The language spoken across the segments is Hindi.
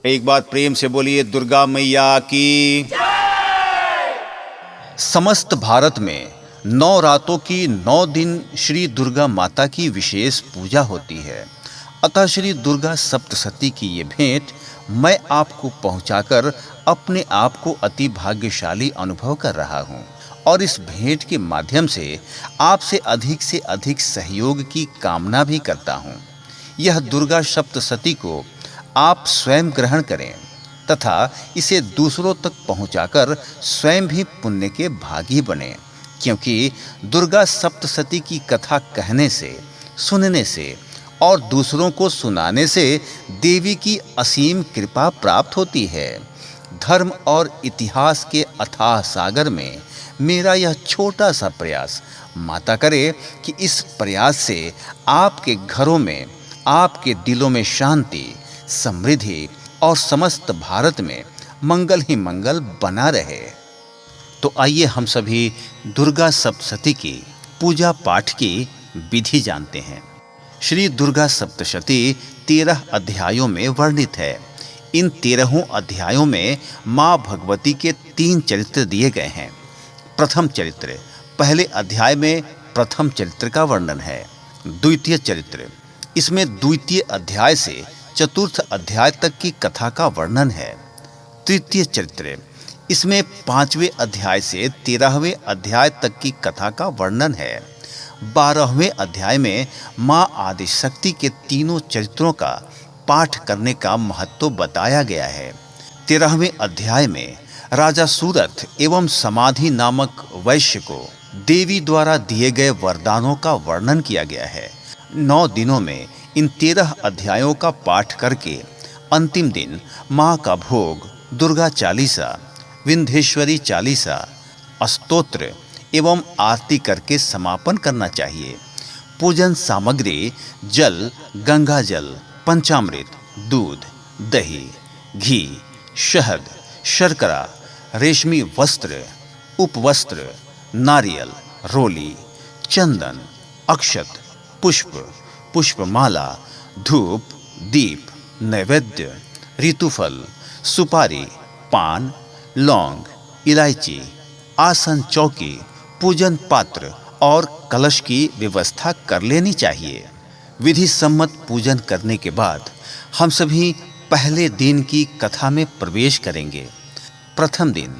एक बात प्रेम से बोलिए, दुर्गा मैया की। समस्त भारत में 9 रातों की 9 दिन श्री दुर्गा माता की विशेष पूजा होती है। अतः श्री दुर्गा सप्तशती की ये भेंट मैं आपको पहुंचाकर अपने आप को अति भाग्यशाली अनुभव कर रहा हूं और इस भेंट के माध्यम से आपसे अधिक सहयोग की कामना भी करता हूं। यह दुर्गा सप्तशती को आप स्वयं ग्रहण करें तथा इसे दूसरों तक पहुंचाकर स्वयं भी पुण्य के भागी बने, क्योंकि दुर्गा सप्तशती की कथा कहने से, सुनने से और दूसरों को सुनाने से देवी की असीम कृपा प्राप्त होती है। धर्म और इतिहास के अथाह सागर में मेरा यह छोटा सा प्रयास माता करे कि इस प्रयास से आपके घरों में, आपके दिलों में शांति, समृद्धि और समस्त भारत में मंगल ही मंगल बना रहे। तो आइए हम सभी दुर्गा सप्तशती की पूजा पाठ की विधि जानते हैं। श्री दुर्गा सप्तशती 13 अध्यायों में वर्णित है। इन 13 अध्यायों में माँ भगवती के 3 चरित्र दिए गए हैं। प्रथम चरित्र, पहले अध्याय में प्रथम चरित्र का वर्णन है। द्वितीय चरित्र, इसमें द्वितीय अध्याय से चतुर्थ अध्याय तक की कथा का वर्णन है। तृतीय चरित्र, इसमें 5वें अध्याय से 13वें अध्याय तक की कथा का वर्णन है। 12वें अध्याय में माँ आदिशक्ति के तीनों चरित्रों का पाठ करने का महत्व बताया गया है। 13वें अध्याय में राजा सूरथ एवं समाधि नामक वैश्य को देवी द्वारा दिए गए वरदानों का वर्णन किया गया है। 9 दिनों में इन 13 अध्यायों का पाठ करके अंतिम दिन माँ का भोग दुर्गा चालीसा, विंध्येश्वरी चालीसा, स्तोत्र एवं आरती करके समापन करना चाहिए। पूजन सामग्री जल, गंगा जल, पंचामृत, दूध, दही, घी, शहद, शर्करा, रेशमी वस्त्र, उपवस्त्र, नारियल, रोली, चंदन, अक्षत, पुष्प, पुष्पमाला, धूप, दीप, नैवेद्य, ऋतुफल, सुपारी, पान, लौंग, इलायची, आसन चौकी, पूजन पात्र और कलश की व्यवस्था कर लेनी चाहिए। विधि सम्मत पूजन करने के बाद हम सभी पहले दिन की कथा में प्रवेश करेंगे। प्रथम दिन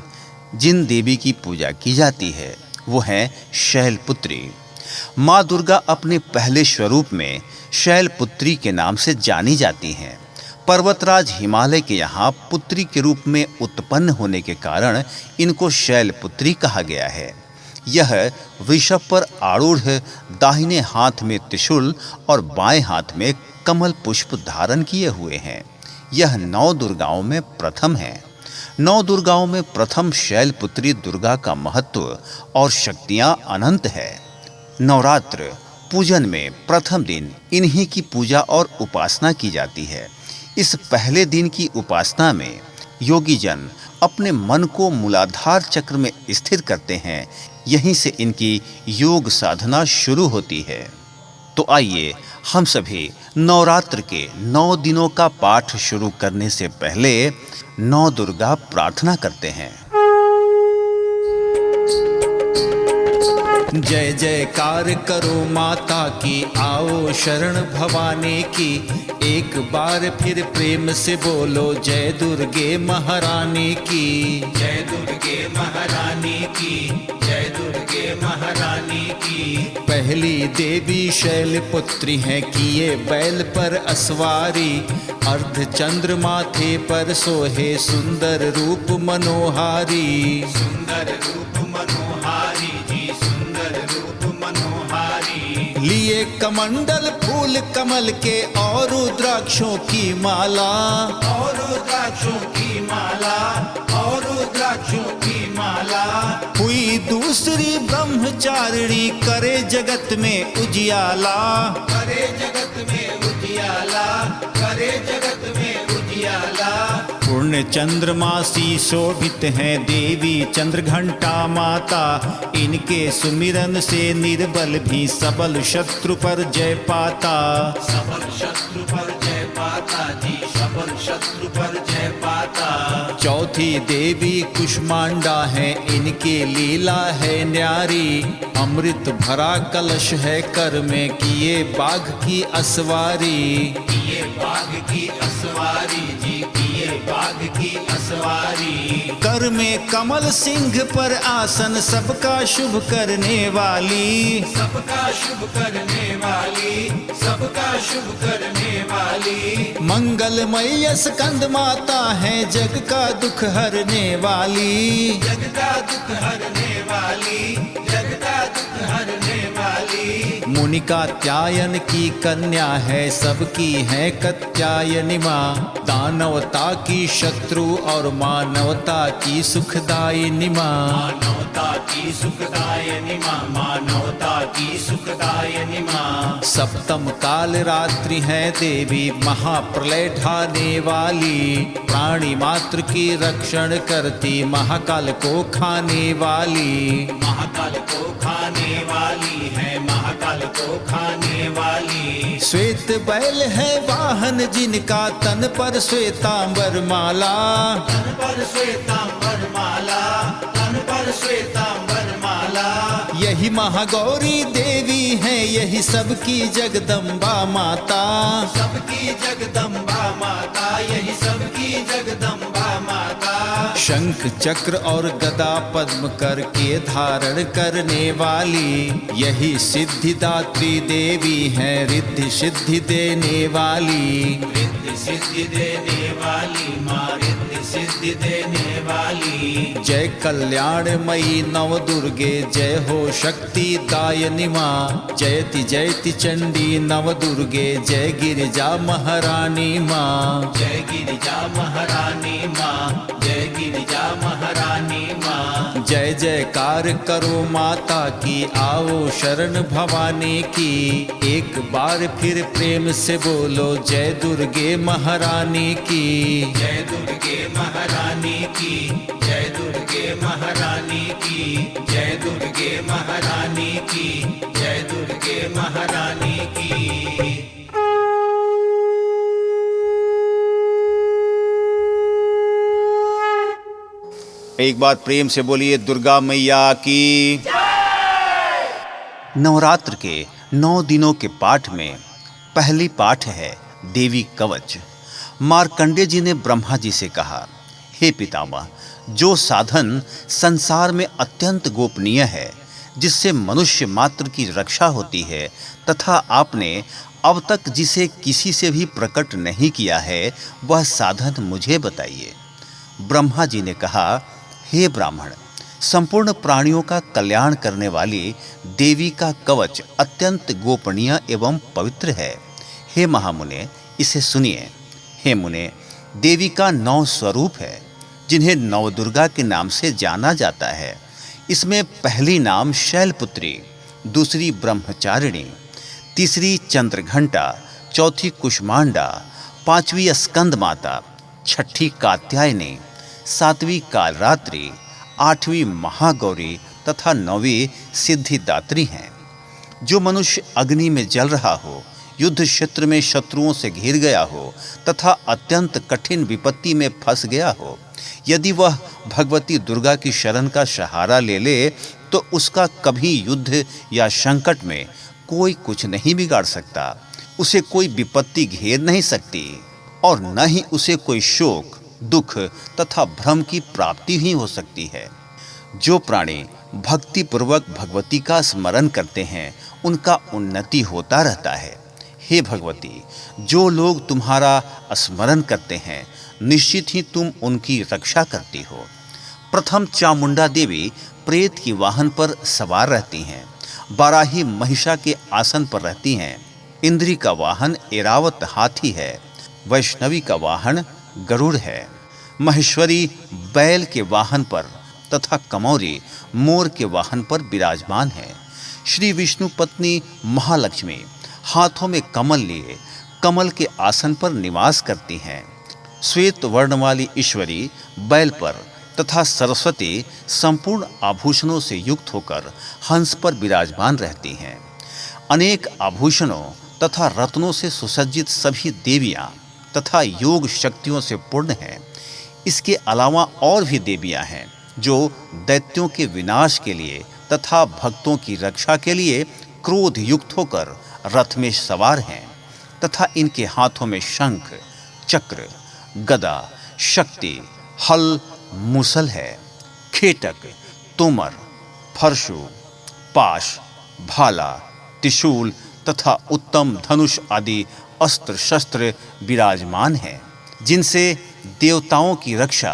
जिन देवी की पूजा की जाती है वो है शैलपुत्री। माँ दुर्गा अपने पहले स्वरूप में शैलपुत्री के नाम से जानी जाती हैं। पर्वतराज हिमालय के यहाँ पुत्री के रूप में उत्पन्न होने के कारण इनको शैलपुत्री कहा गया है। यह वृषभ पर आरूढ़ दाहिने हाथ में त्रिशूल और बाएं हाथ में कमल पुष्प धारण किए हुए हैं। यह 9 दुर्गाओं में प्रथम है। 9 दुर्गाओं में प्रथम शैलपुत्री दुर्गा का महत्व और शक्तियां अनंत है। नवरात्र पूजन में प्रथम दिन इन्हीं की पूजा और उपासना की जाती है। इस पहले दिन की उपासना में योगी जन अपने मन को मूलाधार चक्र में स्थिर करते हैं। यहीं से इनकी योग साधना शुरू होती है। तो आइए हम सभी नवरात्र के 9 दिनों का पाठ शुरू करने से पहले 9 दुर्गा प्रार्थना करते हैं। जय जयकार करो माता की, आओ शरण भवानी की। एक बार फिर प्रेम से बोलो, जय दुर्गे महारानी की। जय दुर्गे महारानी की, जय दुर्गे महारानी की। पहली देवी शैलपुत्री हैं, किए बैल पर असवारी। अर्धचंद्र माथे पर सोहे, सुंदर रूप मनोहारी। सुंदर रूप मनोहारी जी, सुंदर रूप मनोहारी। लिए कमंडल फूल कमल के और रुद्राक्षों की माला। और रुद्राक्षों की माला, और रुद्राक्षों की माला। हुई दूसरी ब्रह्मचारिणी, करे जगत में उजियाला। करे जगत में उजियाला, करे जगत में उजियाला। पूर्ण चंद्रमासी शोभित हैं देवी चंद्रघंटा माता। इनके सुमिरन से निर्बल भी सबल शत्रु पर जय पाता। सबल शत्रु पर जय पाता जी, सबल शत्रु पर जय पाता। चौथी देवी कुष्मांडा है, इनकी लीला है न्यारी। अमृत भरा कलश है कर में, किए बाघ की असवारी। किए बाघ की असवारी जी, किए बाघ की असवारी। कर में कमल सिंह पर आसन, सबका शुभ करने वाली। सबका शुभ करने वाली, सबका शुभ करने वाली। मंगलमय स्कंद माता है, जग का दुख हरने वाली। जग का दुख हरने वाली, जग का दुख हरने वाली। मुनि कात्यायन की कन्या है, सबकी है कात्यायनी माँ। दानवता की शत्रु और मानवता की सुखदायिनी माँ। मानवता की सुखदायिनी माँ, मानवता की सुखदायिनी माँ। सप्तम काल रात्रि है देवी, महाप्रलय ढाने वाली। प्राणी मात्र की रक्षण करती, महाकाल को खाने वाली। महाकाल को खाने वाली है, महाकाल को खाने वाली। श्वेत बैल है वाहन जिनका, तन पर श्वेतांबर माला। तन पर श्वेतांबर माला, तन पर श्वेतांबर माला। यही महागौरी देवी है, यही सबकी जगदम्बा माता। सबकी जगदम्बा माता, यही सबकी जगदम्बा माता। शंख चक्र और गदा पद्म करके धारण करने वाली, यही सिद्धिदात्री देवी है, रिद्धि सिद्धि देने वाली। रिद्धि सिद्धि देने वाली माँ, रिद्धि सिद्धि देने वाली। जय कल्याणमयी नव दुर्गे, जय हो शक्ति दायनी माँ। जयति जयति चंडी नव दुर्गे, जय गिरिजा महारानी माँ। जय गिरिजा महारानी माँ, जय गिरिजा महारानी माँ। जय जयकार करो माता की, आओ शरण भवानी की। एक बार फिर प्रेम से बोलो, जय दुर्गे महारानी की। जय दुर्गे महारानी की, जय दुर्गे महारानी की। जय दुर्गे महारानी की, जय दुर्गे महारानी की। एक बात प्रेम से बोलिए, दुर्गा मैया की। नवरात्र के 9 दिनों के पाठ में पहली पाठ है देवी कवच। मार्कंडेय जी ने ब्रह्मा जी से कहा, हे पितामह, जो साधन संसार में अत्यंत गोपनीय है, जिससे मनुष्य मात्र की रक्षा होती है, तथा आपने अब तक जिसे किसी से भी प्रकट नहीं किया है, वह साधन मुझे बताइए। ब्रह्मा जी ने कहा, हे ब्राह्मण, संपूर्ण प्राणियों का कल्याण करने वाली देवी का कवच अत्यंत गोपनीय एवं पवित्र है। हे महामुने, इसे सुनिए। हे मुने, देवी का 9 स्वरूप है, जिन्हें नवदुर्गा के नाम से जाना जाता है। इसमें पहली नाम शैलपुत्री, दूसरी ब्रह्मचारिणी, तीसरी चंद्रघंटा, चौथी कुष्मांडा, पांचवी स्कंद माता, छठी कात्यायनी, सातवीं कालरात्रि, आठवीं महागौरी तथा 9वीं सिद्धिदात्री हैं। जो मनुष्य अग्नि में जल रहा हो, युद्ध क्षेत्र में शत्रुओं से घिर गया हो तथा अत्यंत कठिन विपत्ति में फंस गया हो, यदि वह भगवती दुर्गा की शरण का सहारा ले ले, तो उसका कभी युद्ध या संकट में कोई कुछ नहीं बिगाड़ सकता। उसे कोई विपत्ति घेर नहीं सकती और न ही उसे कोई शोक, दुख तथा भ्रम की प्राप्ति ही हो सकती है। जो प्राणी भक्ति पूर्वक भगवती का स्मरण करते हैं, उनका उन्नति होता रहता है। हे भगवती, जो लोग तुम्हारा स्मरण करते हैं, निश्चित ही तुम उनकी रक्षा करती हो। प्रथम चामुंडा देवी प्रेत की वाहन पर सवार रहती हैं। बाराही महिषा के आसन पर रहती हैं। इंद्री का वाहन एरावत हाथी है। वैष्णवी का वाहन गरुड़ है। महेश्वरी बैल के वाहन पर तथा कमौरी मोर के वाहन पर विराजमान है। श्री विष्णु पत्नी महालक्ष्मी हाथों में कमल लिए कमल के आसन पर निवास करती हैं। श्वेत वर्ण वाली ईश्वरी बैल पर तथा सरस्वती संपूर्ण आभूषणों से युक्त होकर हंस पर विराजमान रहती हैं। अनेक आभूषणों तथा रत्नों से सुसज्जित सभी देवियां तथा योग शक्तियों से पूर्ण है। इसके अलावा और भी देवियां हैं जो दैत्यों के विनाश के लिए तथा भक्तों की रक्षा के लिए क्रोध युक्त होकर रथ में सवार हैं तथा इनके हाथों में शंख, चक्र, गदा, शक्ति, हल, मुसल है। खेटक, तोमर, फरशु, पाश, भाला, त्रिशूल तथा उत्तम धनुष आदि अस्त्र शस्त्र विराजमान हैं, जिनसे देवताओं की रक्षा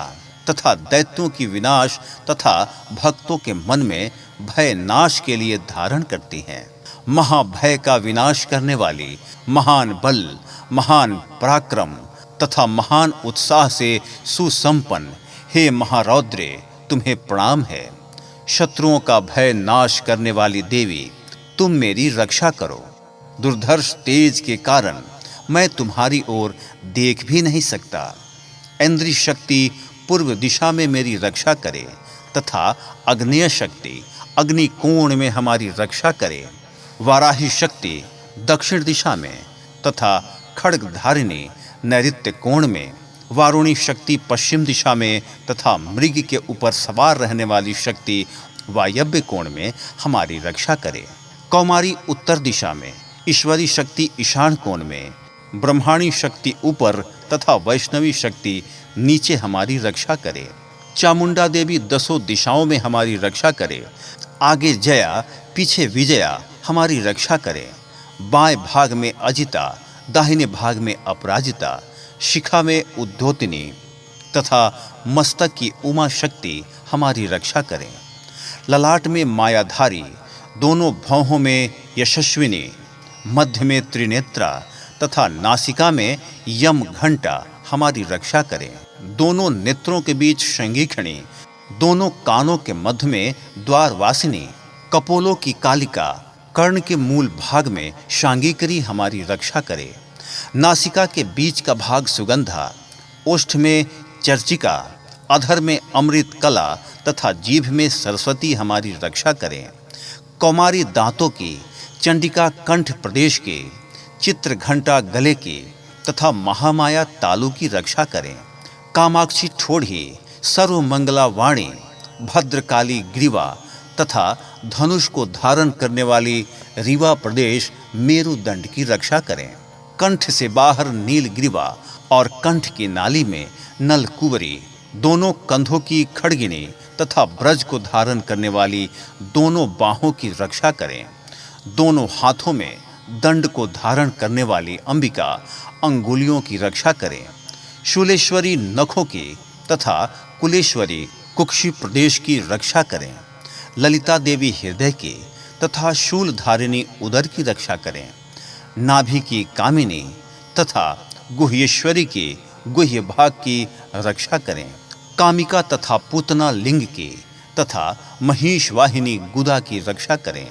तथा दैत्यों की विनाश तथा भक्तों के मन में भय नाश के लिए धारण करती हैं। महाभय का विनाश करने वाली, महान बल, महान पराक्रम तथा महान उत्साह से सुसंपन्न हे महारौद्रे, तुम्हें प्रणाम है। शत्रुओं का भय नाश करने वाली देवी, तुम मेरी रक्षा करो। दुर्धर्ष तेज के कारण मैं तुम्हारी ओर देख भी नहीं सकता। इंद्रिय शक्ति पूर्व दिशा में मेरी रक्षा करे तथा अग्नेय शक्ति अग्नि कोण में हमारी रक्षा करे। वाराही शक्ति दक्षिण दिशा में तथा खड्गधारिणी नैऋत्य कोण में, वारुणी शक्ति पश्चिम दिशा में तथा मृग के ऊपर सवार रहने वाली शक्ति वायव्य कोण में हमारी रक्षा करे। कौमारी उत्तर दिशा में, ईश्वरी शक्ति ईशान कोण में, ब्रह्माणी शक्ति ऊपर तथा वैष्णवी शक्ति नीचे हमारी रक्षा करे। चामुंडा देवी दसों दिशाओं में हमारी रक्षा करे। आगे जया, पीछे विजया हमारी रक्षा करे। बाएं भाग में अजिता, दाहिने भाग में अपराजिता, शिखा में उद्योतिनी तथा मस्तक की उमा शक्ति हमारी रक्षा करें। ललाट में मायाधारी, दोनों भौहों में यशस्विनी, मध्य में त्रिनेत्रा तथा नासिका में यम घंटा हमारी रक्षा करें। दोनों नेत्रों के बीच शंगीखणी, दोनों कानों के मध्य में द्वारवासिनी, कपोलों की कालिका, कर्ण के मूल भाग में शांगिकरी हमारी रक्षा करे। नासिका के बीच का भाग सुगंधा, ओष्ठ में चर्चिका, अधर में अमृत कला तथा जीभ में सरस्वती हमारी रक्षा करें। कौमारी दांतों की, चंडिका कंठ प्रदेश के, चित्र घंटा गले की तथा महामाया तालु की रक्षा करें। कामाक्षी ठोड़ी, सर्वमंगला वाणी, भद्रकाली ग्रीवा तथा धनुष को धारण करने वाली रीवा प्रदेश मेरुदंड की रक्षा करें। कंठ से बाहर नील ग्रीवा और कंठ की नाली में नलकुवरी, दोनों कंधों की खड़गिनी तथा ब्रज को धारण करने वाली दोनों बाहों की रक्षा करें। दोनों हाथों में दंड को धारण करने वाली अंबिका अंगुलियों की रक्षा करें। शूलेश्वरी नखों की तथा कुलेश्वरी कुक्षी प्रदेश की रक्षा करें। ललिता देवी हृदय की तथा शूलधारिणी उदर की रक्षा करें। नाभि की कामिनी तथा गुह्येश्वरी की गुह्य भाग की रक्षा करें। कामिका तथा पूतना लिंग की तथा महिष वाहिनी गुदा की रक्षा करें।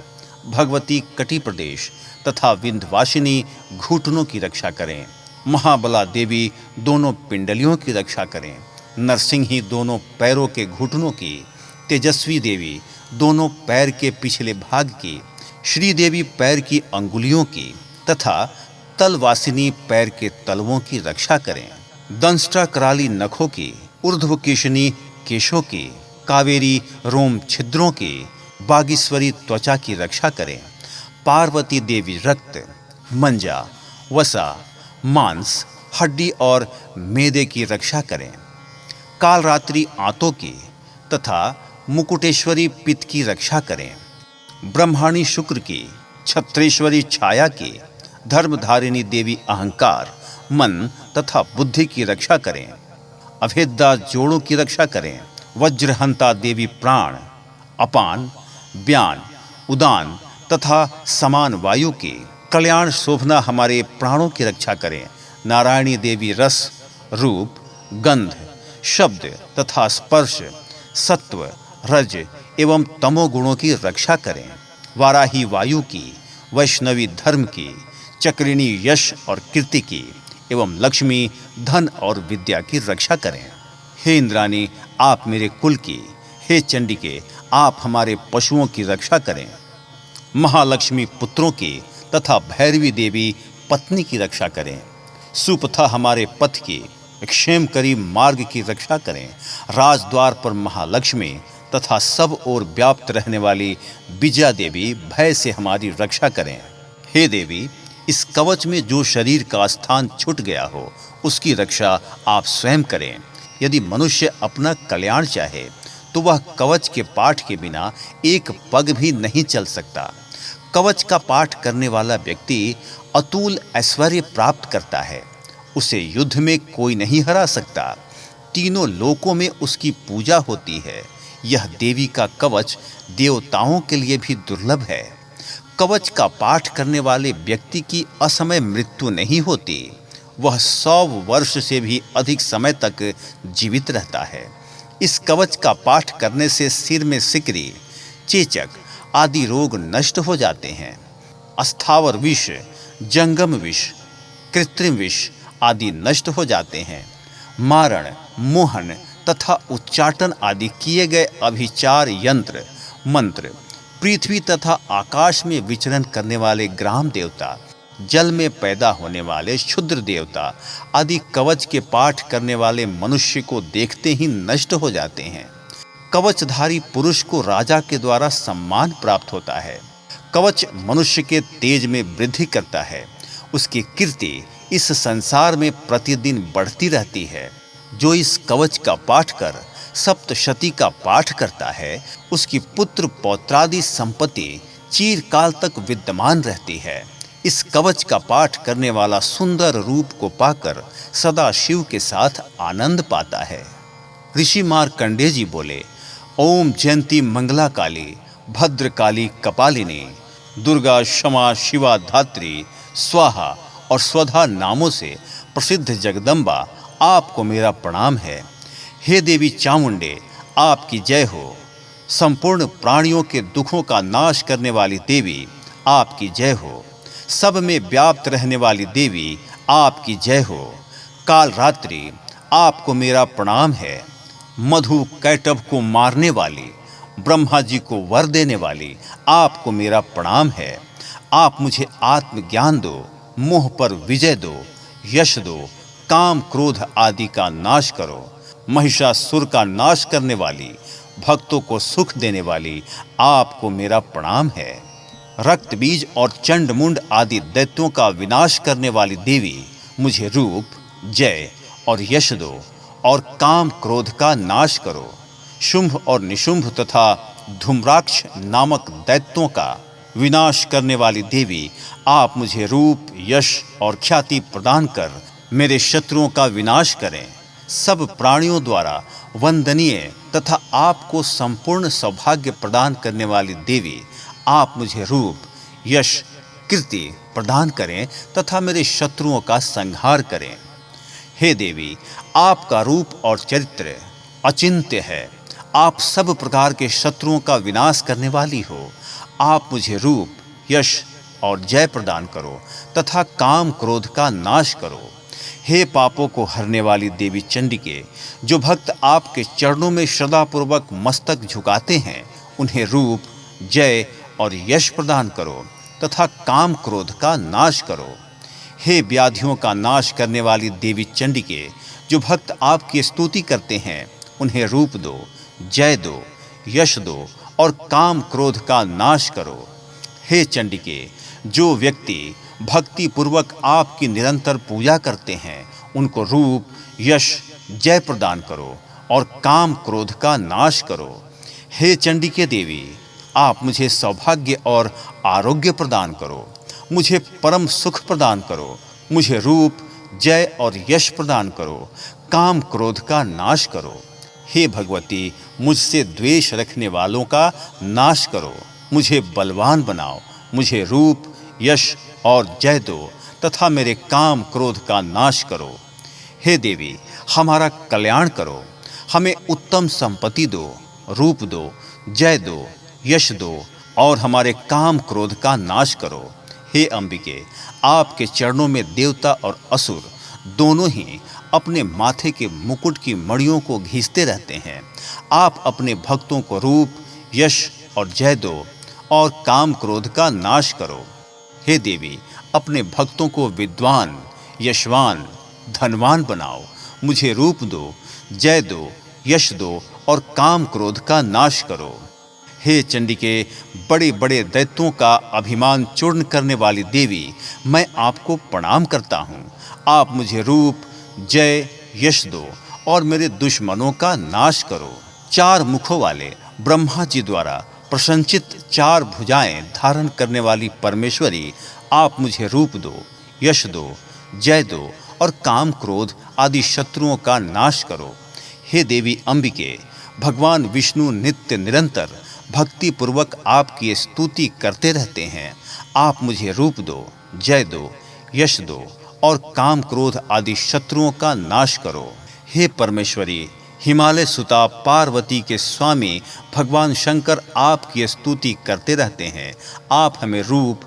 भगवती कटी प्रदेश तथा विंध्यवासिनी घुटनों की रक्षा करें। महाबला देवी दोनों पिंडलियों की रक्षा करें। नरसिंही दोनों पैरों के घुटनों की। तेजस्वी देवी दोनों पैर के पिछले भाग की। श्रीदेवी पैर की अंगुलियों की तथा तलवासिनी पैर के तलवों की रक्षा करें। दंष्टा कराली नखों की, ऊर्ध्वकेशनी केशों की, कावेरी रोम छिद्रों की, बागीश्वरी त्वचा की रक्षा करें। पार्वती देवी रक्त, मंजा, वसा, मांस, हड्डी और मेदे की रक्षा करें। कालरात्रि आंतों की तथा मुकुटेश्वरी पित्त की रक्षा करें। ब्रह्माणी शुक्र की, छत्रेश्वरी छाया की, धर्मधारिणी देवी अहंकार, मन तथा बुद्धि की रक्षा करें। अभेदा जोड़ों की रक्षा करें। वज्रहंता देवी प्राण, अपान, व्यान, उदान तथा समान वायु की। कल्याण शोभना हमारे प्राणों की रक्षा करें। नारायणी देवी रस, रूप, गंध, शब्द तथा स्पर्श, सत्व, रज एवं तमोगुणों की रक्षा करें। वाराही वायु की, वैष्णवी धर्म की, चक्रिणी यश और कीर्ति की एवं लक्ष्मी धन और विद्या की रक्षा करें। हे इंद्राणी, आप मेरे कुल की। हे चंडिके, आप हमारे पशुओं की रक्षा करें। महालक्ष्मी पुत्रों की तथा भैरवी देवी पत्नी की रक्षा करें। सुपथा हमारे पथ की क्षेमकरी मार्ग की रक्षा करें। राजद्वार पर महालक्ष्मी तथा सब ओर व्याप्त रहने वाली विजया देवी भय से हमारी रक्षा करें। हे देवी, इस कवच में जो शरीर का स्थान छूट गया हो उसकी रक्षा आप स्वयं करें। यदि मनुष्य अपना कल्याण चाहे तो वह कवच के पाठ के बिना एक पग भी नहीं चल सकता। कवच का पाठ करने वाला व्यक्ति अतुल ऐश्वर्य प्राप्त करता है। उसे युद्ध में कोई नहीं हरा सकता। तीनों लोकों में उसकी पूजा होती है। यह देवी का कवच देवताओं के लिए भी दुर्लभ है। कवच का पाठ करने वाले व्यक्ति की असमय मृत्यु नहीं होती। वह 100 वर्ष से भी अधिक समय तक जीवित रहता है। इस कवच का पाठ करने से सिर में सिकरी, चेचक आदि रोग नष्ट हो जाते हैं। अस्थावर विष, जंगम विष, कृत्रिम विष आदि नष्ट हो जाते हैं। मारण, मोहन तथा उच्चाटन आदि किए गए अभिचार यंत्र मंत्र, पृथ्वी तथा आकाश में विचरण करने वाले ग्राम देवता, जल में पैदा होने वाले क्षुद्र देवता आदि कवच के पाठ करने वाले मनुष्य को देखते ही नष्ट हो जाते हैं। कवचधारी पुरुष को राजा के द्वारा सम्मान प्राप्त होता है। कवच मनुष्य के तेज में वृद्धि करता है। उसकी कीर्ति इस संसार में प्रतिदिन बढ़ती रहती है। जो इस कवच का पाठ कर सप्तशती का पाठ करता है, उसकी पुत्र पौत्रादि संपत्ति चिरकाल तक विद्यमान रहती है। इस कवच का पाठ करने वाला सुंदर रूप को पाकर सदा शिव के साथ आनंद पाता है। ऋषि मार्कंडेय जी बोले, ओम जयंती मंगला काली भद्रकाली कपालिनी दुर्गा क्षमा शिवा धात्री स्वाहा और स्वधा नामों से प्रसिद्ध जगदम्बा, आपको मेरा प्रणाम है। हे देवी चामुंडे, आपकी जय हो। संपूर्ण प्राणियों के दुखों का नाश करने वाली देवी, आपकी जय हो। सब में व्याप्त रहने वाली देवी, आपकी जय हो। काल रात्रि, आपको मेरा प्रणाम है। मधु कैटभ को मारने वाली, ब्रह्मा जी को वर देने वाली, आपको मेरा प्रणाम है। आप मुझे आत्मज्ञान दो, मोह पर विजय दो, यश दो, काम क्रोध आदि का नाश करो। महिषासुर का नाश करने वाली, भक्तों को सुख देने वाली, आपको मेरा प्रणाम है। रक्त बीज और चंडमुंड आदि दैत्यों का विनाश करने वाली देवी, मुझे रूप, जय और यश दो और काम क्रोध का नाश करो। शुंभ और निशुंभ तथा धूम्राक्ष नामक दैत्यों का विनाश करने वाली देवी, आप मुझे रूप, यश और ख्याति प्रदान कर मेरे शत्रुओं का विनाश करें। सब प्राणियों द्वारा वंदनीय तथा आपको संपूर्ण सौभाग्य प्रदान करने वाली देवी, आप मुझे रूप, यश, कीर्ति प्रदान करें तथा मेरे शत्रुओं का संहार करें। हे देवी, आपका रूप और चरित्र अचिंत्य है। आप सब प्रकार के शत्रुओं का विनाश करने वाली हो। आप मुझे रूप, यश और जय प्रदान करो तथा काम क्रोध का नाश करो। हे पापों को हरने वाली देवी चंडिके, जो भक्त आपके चरणों में श्रद्धापूर्वक मस्तक झुकाते हैं, उन्हें रूप, जय और यश प्रदान करो तथा काम क्रोध का नाश करो। हे व्याधियों का नाश करने वाली देवी चंडिके, जो भक्त आपकी स्तुति करते हैं, उन्हें रूप दो, जय दो, यश दो और काम क्रोध का नाश करो। हे चंडिके, जो व्यक्ति भक्ति पूर्वक आपकी निरंतर पूजा करते हैं, उनको रूप, यश, जय प्रदान करो और काम क्रोध का नाश करो। हे चंडिके देवी, आप मुझे सौभाग्य और आरोग्य प्रदान करो। मुझे परम सुख प्रदान करो। मुझे रूप, जय और यश प्रदान करो। काम क्रोध का नाश करो। हे भगवती, मुझसे द्वेष रखने वालों का नाश करो। मुझे बलवान बनाओ। मुझे रूप, यश और जय दो तथा मेरे काम क्रोध का नाश करो। हे देवी, हमारा कल्याण करो। हमें उत्तम संपत्ति दो, रूप दो, जय दो, यश दो और हमारे काम क्रोध का नाश करो। हे अंबिके, आपके चरणों में देवता और असुर दोनों ही अपने माथे के मुकुट की मणियों को घींचते रहते हैं। आप अपने भक्तों को रूप, यश और जय दो और काम क्रोध का नाश करो। हे देवी, अपने भक्तों को विद्वान, यशवान, धनवान बनाओ, मुझे रूप दो, जय दो, यश दो और काम क्रोध का नाश करो। हे चंडिके, बड़े बड़े दैत्यों का अभिमान चूर्ण करने वाली देवी, मैं आपको प्रणाम करता हूँ। आप मुझे रूप, जय, यश दो और मेरे दुश्मनों का नाश करो। 4 मुखों वाले ब्रह्मा जी द्वारा प्रशंसित 4 भुजाएं धारण करने वाली परमेश्वरी, आप मुझे रूप दो, यश दो, जय दो और काम क्रोध आदि शत्रुओं का नाश करो। हे देवी अंबिके, भगवान विष्णु नित्य निरंतर भक्ति पूर्वक आपकी स्तुति करते रहते हैं। आप मुझे रूप दो, जय दो, यश दो और काम क्रोध आदि शत्रुओं का नाश करो। हे परमेश्वरी, हिमालय सुता पार्वती के स्वामी भगवान शंकर आपकी स्तुति करते रहते हैं। आप हमें रूप,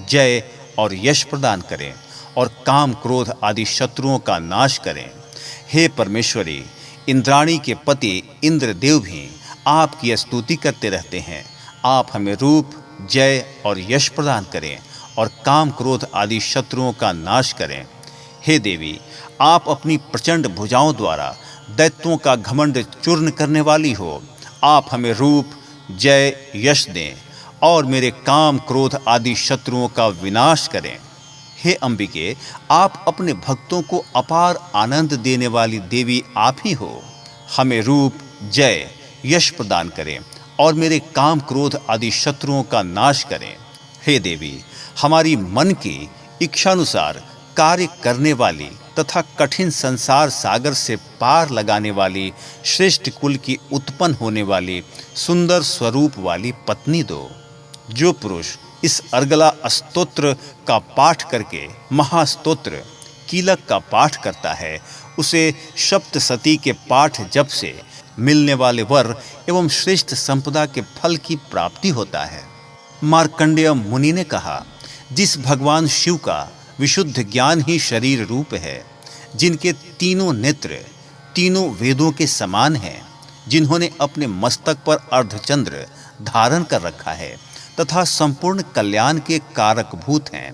जय और यश प्रदान करें और काम क्रोध आदि शत्रुओं का नाश करें। हे परमेश्वरी, इंद्राणी के पति इंद्रदेव भी आपकी स्तुति करते रहते हैं। आप हमें रूप, जय और यश प्रदान करें और काम क्रोध आदि शत्रुओं का नाश करें। हे देवी, आप अपनी प्रचंड भुजाओं द्वारा दैत्यों का घमंड चूर्ण करने वाली हो। आप हमें रूप, जय, यश दें और मेरे काम क्रोध आदि शत्रुओं का विनाश करें। हे अंबिके, आप अपने भक्तों को अपार आनंद देने वाली देवी आप ही हो। हमें रूप, जय, यश प्रदान करें और मेरे काम क्रोध आदि शत्रुओं का नाश करें। हे देवी, हमारी मन की इच्छानुसार कार्य करने वाली तथा कठिन संसार सागर से पार लगाने वाली श्रेष्ठ कुल की उत्पन्न होने वाली सुंदर स्वरूप वाली पत्नी दो। जो पुरुष इस अर्गला स्तोत्र का पाठ करके महास्तोत्र कीलक का पाठ करता है, उसे सप्तशती के पाठ जप से मिलने वाले वर एवं श्रेष्ठ संपदा के फल की प्राप्ति होता है। मार्कंडेय मुनि ने कहा, जिस भगवान शिव का विशुद्ध ज्ञान ही शरीर रूप है, जिनके तीनों नेत्र तीनों वेदों के समान हैं, जिन्होंने अपने मस्तक पर अर्धचंद्र धारण कर रखा है तथा संपूर्ण कल्याण के कारक भूत हैं,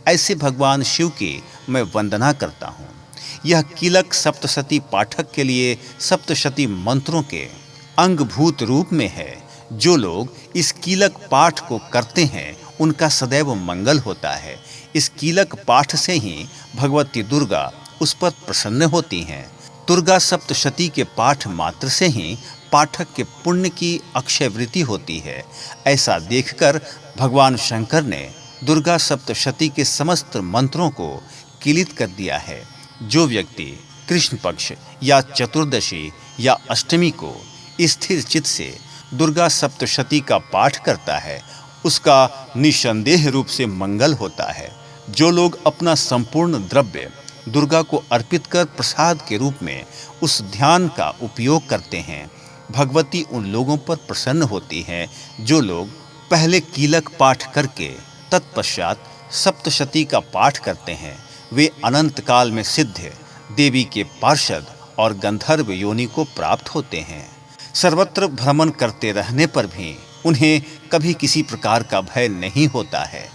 ऐसे भगवान शिव की मैं वंदना करता हूँ। यह कीलक सप्तशती पाठक के लिए सप्तशती मंत्रों के अंगभूत रूप में है। जो लोग इस कीलक पाठ को करते हैं, उनका सदैव मंगल होता है। इस कीलक पाठ से ही भगवती दुर्गा उस पर प्रसन्न होती हैं। दुर्गा सप्तशती के पाठ मात्र से ही पाठक के पुण्य की अक्षय वृद्धि होती है। ऐसा देखकर भगवान शंकर ने दुर्गा सप्तशती के समस्त मंत्रों को किलित कर दिया है। जो व्यक्ति कृष्ण पक्ष या चतुर्दशी या अष्टमी को स्थिर चित्त से दुर्गा सप्तशती का पाठ करता है, उसका निसंदेह रूप से मंगल होता है। जो लोग अपना संपूर्ण द्रव्य दुर्गा को अर्पित कर प्रसाद के रूप में उस ध्यान का उपयोग करते हैं, भगवती उन लोगों पर प्रसन्न होती हैं। जो लोग पहले कीलक पाठ करके तत्पश्चात सप्तशती का पाठ करते हैं, वे अनंत काल में सिद्ध देवी के पार्षद और गंधर्व योनि को प्राप्त होते हैं। सर्वत्र भ्रमण करते रहने पर भी उन्हें कभी किसी प्रकार का भय नहीं होता है।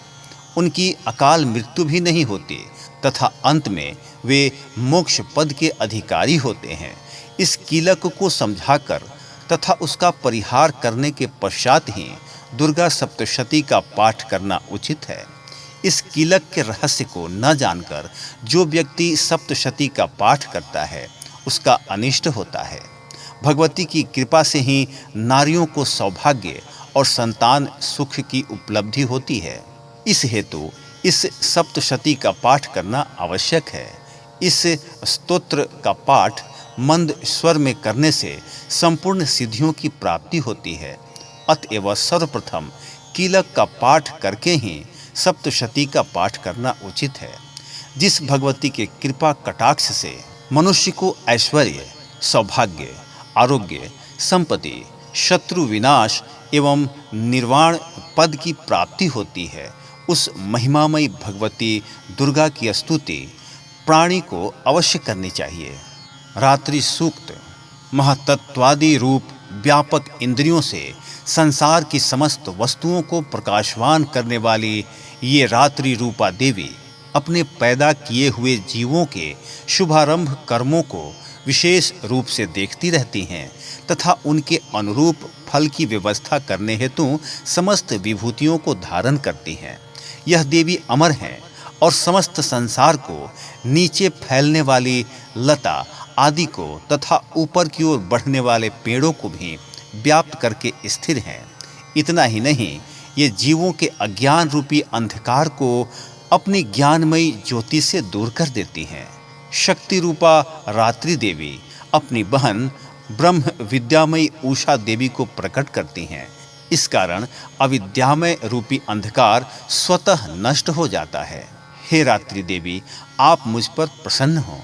उनकी अकाल मृत्यु भी नहीं होती तथा अंत में वे मोक्ष पद के अधिकारी होते हैं। इस कीलक को समझाकर तथा उसका परिहार करने के पश्चात ही दुर्गा सप्तशती का पाठ करना उचित है। इस कीलक के रहस्य को न जानकर जो व्यक्ति सप्तशती का पाठ करता है, उसका अनिष्ट होता है। भगवती की कृपा से ही नारियों को सौभाग्य और संतान सुख की उपलब्धि होती है। इस हेतु इस सप्तशती का पाठ करना आवश्यक है। इस स्तोत्र का पाठ मंद स्वर में करने से संपूर्ण सिद्धियों की प्राप्ति होती है। अतएव सर्वप्रथम कीलक का पाठ करके ही सप्तशती का पाठ करना उचित है। जिस भगवती के कृपा कटाक्ष से मनुष्य को ऐश्वर्य, सौभाग्य, आरोग्य, संपत्ति, शत्रु विनाश एवं निर्वाण पद की प्राप्ति होती है, उस महिमामयी भगवती दुर्गा की स्तुति प्राणी को अवश्य करनी चाहिए। रात्रि सूक्त महतत्वादि रूप व्यापक इंद्रियों से संसार की समस्त वस्तुओं को प्रकाशवान करने वाली ये रात्रि रूपा देवी अपने पैदा किए हुए जीवों के शुभारंभ कर्मों को विशेष रूप से देखती रहती हैं तथा उनके अनुरूप फल की व्यवस्था करने हेतु समस्त विभूतियों को धारण करती हैं। यह देवी अमर हैं और समस्त संसार को नीचे फैलने वाली लता आदि को तथा ऊपर की ओर बढ़ने वाले पेड़ों को भी व्याप्त करके स्थिर हैं। इतना ही नहीं, ये जीवों के अज्ञान रूपी अंधकार को अपनी ज्ञानमयी ज्योति से दूर कर देती हैं। शक्ति रूपा रात्रि देवी अपनी बहन ब्रह्म विद्यामयी उषा देवी को प्रकट करती हैं। इस कारण अविद्यामय रूपी अंधकार स्वतः नष्ट हो जाता है। हे रात्रि देवी, आप मुझ पर प्रसन्न हो,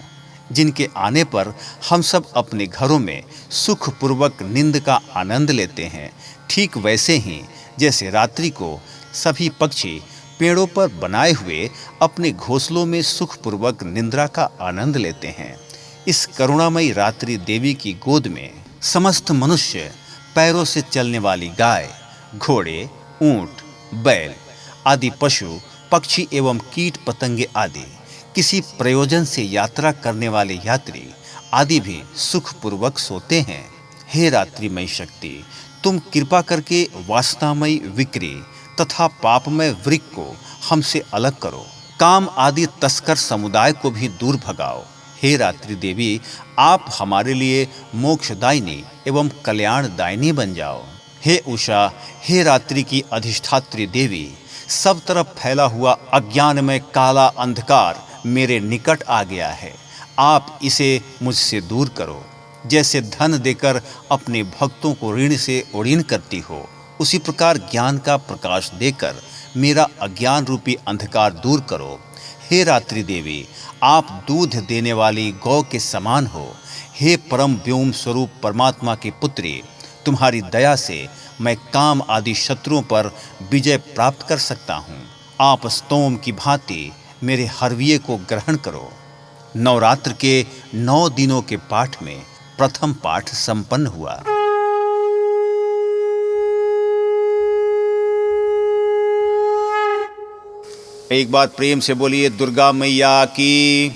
जिनके आने पर हम सब अपने घरों में सुखपूर्वक नींद का आनंद लेते हैं। ठीक वैसे ही जैसे रात्रि को सभी पक्षी पेड़ों पर बनाए हुए अपने घोंसलों में सुखपूर्वक निद्रा का आनंद लेते हैं। इस करुणामयी रात्रि देवी की गोद में समस्त मनुष्य पैरों से चलने वाली गाय, घोड़े, ऊंट, बैल आदि पशु, पक्षी एवं कीट पतंगे आदि किसी प्रयोजन से यात्रा करने वाले यात्री आदि भी सुखपूर्वक सोते हैं। हे रात्रिमय शक्ति, तुम कृपा करके वासनामयी विक्री तथा पापमय वृक्क को हमसे अलग करो। काम आदि तस्कर समुदाय को भी दूर भगाओ। हे रात्रि देवी, आप हमारे लिए मोक्षदायिनी एवं कल्याणदायिनी बन जाओ। हे उषा, हे रात्रि की अधिष्ठात्री देवी, सब तरफ फैला हुआ अज्ञानमय काला अंधकार मेरे निकट आ गया है। आप इसे मुझसे दूर करो। जैसे धन देकर अपने भक्तों को ऋण से उड़ीन करती हो, उसी प्रकार ज्ञान का प्रकाश देकर मेरा अज्ञान रूपी अंधकार दूर करो। हे रात्रि देवी, आप दूध देने वाली गौ के समान हो। हे परम व्योम स्वरूप परमात्मा की पुत्री, तुम्हारी दया से मैं काम आदि शत्रुओं पर विजय प्राप्त कर सकता हूँ। आप स्तोम की भांति मेरे हरविये को ग्रहण करो। नवरात्र के 9 दिनों के पाठ में प्रथम पाठ संपन्न हुआ। एक बार प्रेम से बोलिए दुर्गा मैया की।